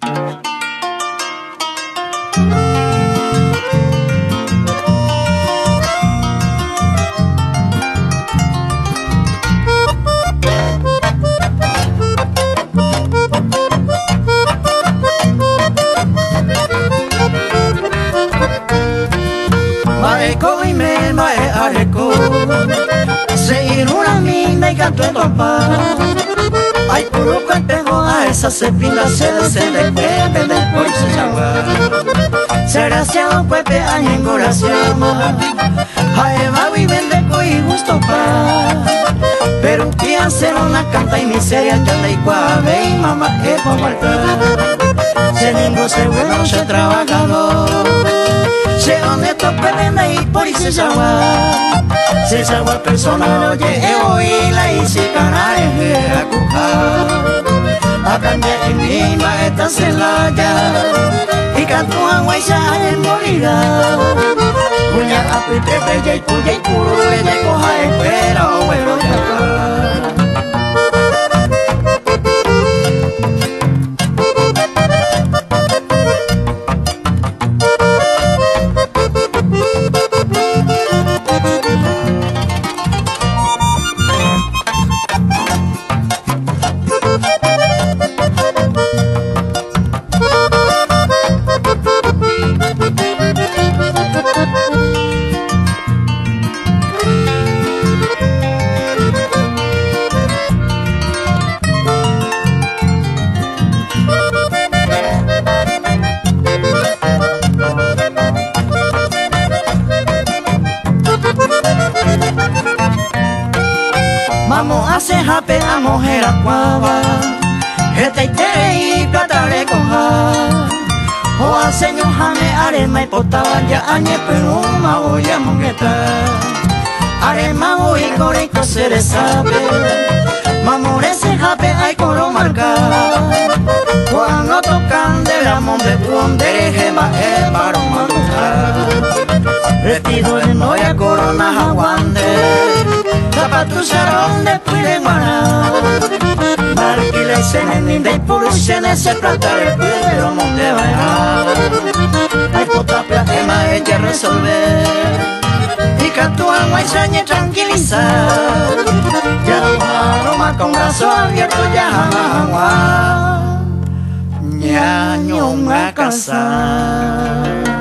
Maeko ime mae areko se iruna mina y canto en topa. Ay puro cuentejo a esa cepina se descende cuepe después se llama. Será si a un cuepe año en corazón. Ay va viven de coi gusto pa. Pero un día será una canta y miseria que anda y cuave y mamá es pa' marcar. Se ningo se bueno se trabajador. Se honesto perenda y por ahí se llama personal oye hoy la hice ganar a cucar. A cambiar en mi maeta celaya y canto a guaysa en morirá. Puña a pite bella y puya y puro bella y coja espera o bueno ya. Vamos a hacer jape a mujer a cuava, este y plata de coja. O a señor jame arema y potaba ya añe pero ma voy a mongueta. Arema voy core y coser sabe, mamor ese jape hay coro marca. Cuando tocan de la monte donde jema el varón maluja. Vestido de noia corona jaguande. Zapatos sarón de Puilemana. Marquila y seneninde y polución ese plata de pero monte vaya. Hay potapia ema ella resolver. Y canto agua y sueñe tranquilizar. Ya no aroma con brazo abierto ya agua. Ñaño a casar.